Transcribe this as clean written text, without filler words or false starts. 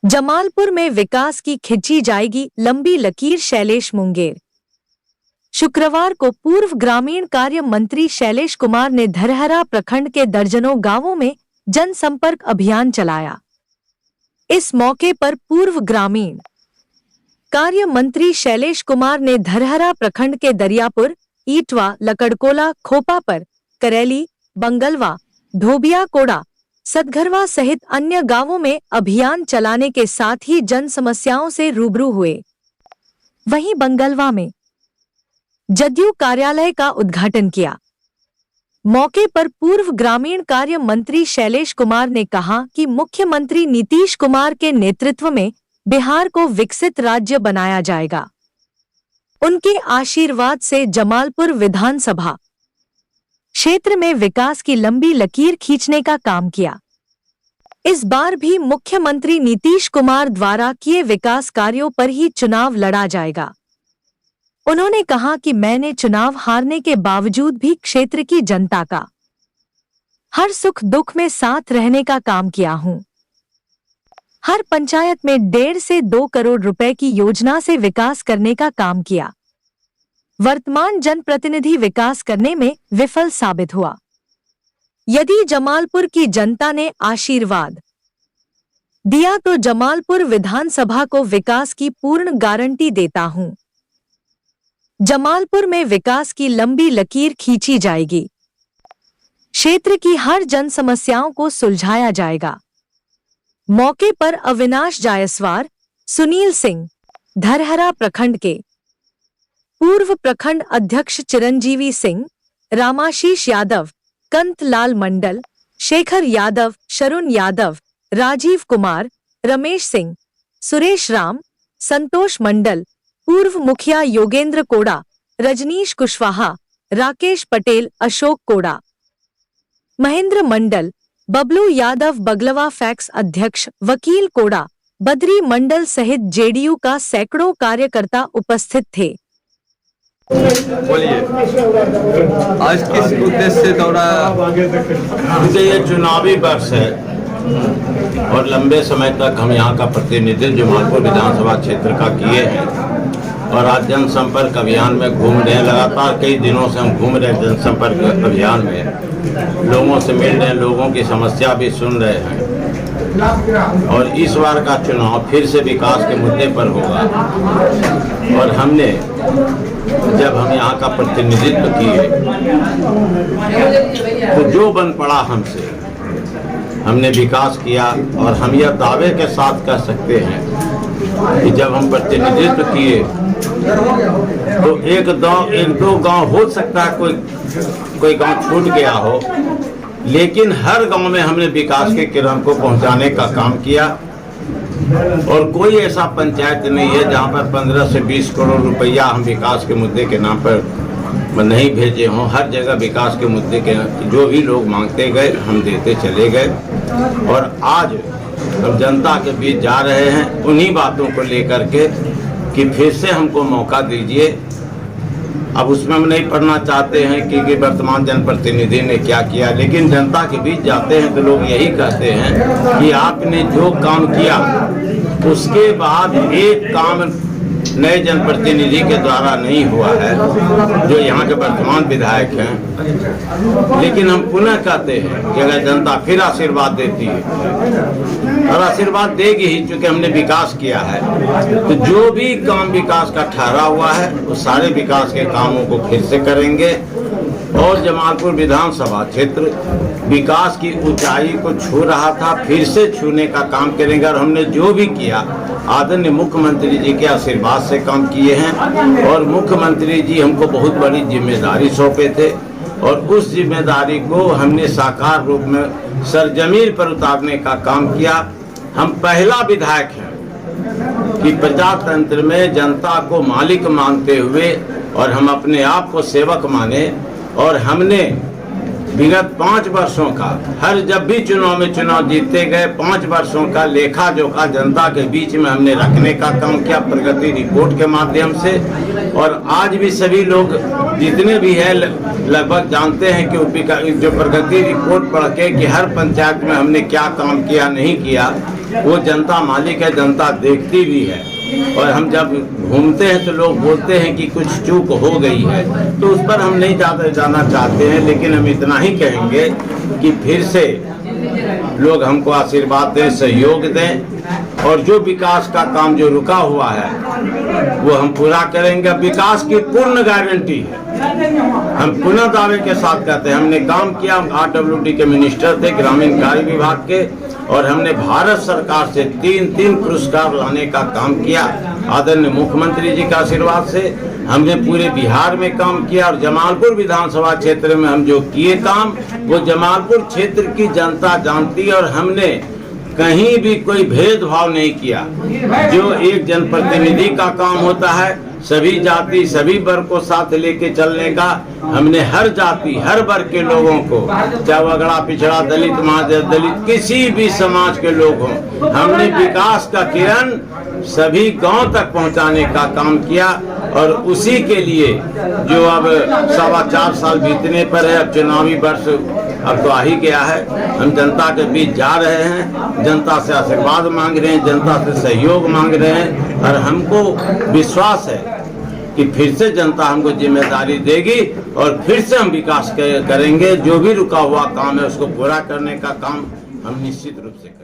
जमालपुर में विकास की खींची जाएगी लंबी लकीर, शैलेश मुंगेर। शुक्रवार को पूर्व ग्रामीण कार्य मंत्री शैलेश कुमार ने धरहरा प्रखंड के दर्जनों गांवों में जनसंपर्क अभियान चलाया। इस मौके पर पूर्व ग्रामीण कार्य मंत्री शैलेश कुमार ने धरहरा प्रखंड के दरियापुर, ईटवा, लकड़कोला, खोपापर, करेली, बंगलवा, धोबिया कोड़ा, सतघरवा सहित अन्य गांवों में अभियान चलाने के साथ ही जन समस्याओं से रूबरू हुए। वहीं बंगलवा में जदयू कार्यालय का उद्घाटन किया। मौके पर पूर्व ग्रामीण कार्य मंत्री शैलेश कुमार ने कहा कि मुख्यमंत्री नीतीश कुमार के नेतृत्व में बिहार को विकसित राज्य बनाया जाएगा। उनके आशीर्वाद से जमालपुर विधानसभा क्षेत्र में विकास की लंबी लकीर खींचने का काम किया। इस बार भी मुख्यमंत्री नीतीश कुमार द्वारा किए विकास कार्यों पर ही चुनाव लड़ा जाएगा। उन्होंने कहा कि मैंने चुनाव हारने के बावजूद भी क्षेत्र की जनता का हर सुख दुख में साथ रहने का काम किया हूं। हर पंचायत में 1.5 से 2 करोड़ रुपए की योजना से विकास करने का काम किया। वर्तमान जनप्रतिनिधि विकास करने में विफल साबित हुआ। यदि जमालपुर की जनता ने आशीर्वाद दिया तो जमालपुर विधानसभा को विकास की पूर्ण गारंटी देता हूं। जमालपुर में विकास की लंबी लकीर खींची जाएगी। क्षेत्र की हर जन समस्याओं को सुलझाया जाएगा। मौके पर अविनाश जायसवाल, सुनील सिंह, धरहरा प्रखंड के पूर्व प्रखंड अध्यक्ष चिरंजीवी सिंह, रामाशीष यादव, कंतलाल मंडल, शेखर यादव, शरुण यादव, राजीव कुमार, रमेश सिंह, सुरेश राम, संतोष मंडल, पूर्व मुखिया योगेंद्र कोड़ा, रजनीश कुशवाहा, राकेश पटेल, अशोक कोड़ा, महेंद्र मंडल, बबलू यादव, बगलवा फैक्स अध्यक्ष, वकील कोड़ा, बद्री मंडल सहित जेडीयू का सैकड़ों कार्यकर्ता उपस्थित थे। बोलिए, आज किस उद्देश्य से दौरा? ये चुनावी वर्ष है और लंबे समय तक हम यहाँ का प्रतिनिधित्व जमालपुर विधानसभा क्षेत्र का किए हैं और आज जनसंपर्क अभियान में घूम रहे हैं। लगातार कई दिनों से हम घूम रहे हैं जनसंपर्क अभियान में, लोगों से मिल रहे हैं, लोगों की समस्या भी सुन रहे हैं। और इस बार का चुनाव फिर से विकास के मुद्दे पर होगा और हमने जब हम यहाँ का प्रतिनिधित्व किए तो जो बन पड़ा हमसे, हमने विकास किया और हम यह दावे के साथ कह सकते हैं कि जब हम प्रतिनिधित्व किए तो एक दो गांव हो सकता है कोई गांव छूट गया हो, लेकिन हर गांव में हमने विकास के किरण को पहुंचाने का काम किया और कोई ऐसा पंचायत नहीं है जहां पर 15 से 20 करोड़ रुपया हम विकास के मुद्दे के नाम पर नहीं भेजे हों। हर जगह विकास के मुद्दे के जो भी लोग मांगते गए हम देते चले गए और आज हम जनता के बीच जा रहे हैं उन्हीं बातों को लेकर के कि फिर से हमको मौका दीजिए। अब उसमें हम नहीं पढ़ना चाहते हैं कि वर्तमान जनप्रतिनिधि ने क्या किया, लेकिन जनता के बीच जाते हैं तो लोग यही कहते हैं कि आपने जो काम किया उसके बाद एक काम नए जनप्रतिनिधि के द्वारा नहीं हुआ है जो यहाँ के वर्तमान विधायक हैं। लेकिन हम पुनः कहते हैं कि अगर जनता फिर आशीर्वाद देती है और आशीर्वाद देगी ही, चूंकि हमने विकास किया है, तो जो भी काम विकास का ठहरा हुआ है वो सारे विकास के कामों को फिर से करेंगे और जमालपुर विधानसभा क्षेत्र विकास की ऊंचाई को छू रहा था, फिर से छूने का काम करेंगे। और हमने जो भी किया आदरणीय मुख्यमंत्री जी के आशीर्वाद से काम किए हैं और मुख्यमंत्री जी हमको बहुत बड़ी जिम्मेदारी सौंपे थे और उस जिम्मेदारी को हमने साकार रूप में सरजमीन पर उतारने का काम किया। हम पहला विधायक हैं कि प्रजातंत्र में जनता को मालिक मानते हुए और हम अपने आप को सेवक माने और हमने विगत 5 वर्षों का हर जब भी चुनाव में चुनाव जीतते गए 5 वर्षों का लेखा जोखा जनता के बीच में हमने रखने का काम किया प्रगति रिपोर्ट के माध्यम से। और आज भी सभी लोग जितने भी हैं लगभग जानते हैं कि जो प्रगति रिपोर्ट पढ़ के कि हर पंचायत में हमने क्या काम किया नहीं किया, वो जनता मालिक है, जनता देखती भी है। और हम जब घूमते हैं तो लोग बोलते हैं कि कुछ चूक हो गई है, तो उस पर हम नहीं जाना चाहते हैं। लेकिन हम इतना ही कहेंगे कि फिर से लोग हमको आशीर्वाद दें, सहयोग दें और जो विकास का काम जो रुका हुआ है वो हम पूरा करेंगे। विकास की पूर्ण गारंटी है, हम पुनः दावे के साथ कहते हैं। हमने काम किया, RWD के मिनिस्टर थे, ग्रामीण कार्य विभाग के, और हमने भारत सरकार से 3 पुरस्कार लाने का काम किया आदरणीय मुख्यमंत्री जी के आशीर्वाद से। हमने पूरे बिहार में काम किया और जमालपुर विधानसभा क्षेत्र में हम जो किए काम वो जमालपुर क्षेत्र की जनता जानती है। और हमने कहीं भी कोई भेदभाव नहीं किया। जो एक जनप्रतिनिधि का काम होता है, सभी जाति सभी वर्ग को साथ लेके चलने का, हमने हर जाति हर वर्ग के लोगों को, चाहे अगड़ा पिछड़ा दलित महादलित किसी भी समाज के लोग हों, हमने विकास का किरण सभी गांव तक पहुंचाने का काम किया। और उसी के लिए जो अब 4.25 साल बीतने पर है, अब चुनावी वर्ष अब तो आ ही गया है, हम जनता के बीच जा रहे हैं, जनता से आशीर्वाद मांग रहे हैं, जनता से सहयोग मांग रहे हैं। और हमको विश्वास है कि फिर से जनता हमको जिम्मेदारी देगी और फिर से हम विकास करेंगे। जो भी रुका हुआ काम है उसको पूरा करने का काम हम निश्चित रूप से करेंगे।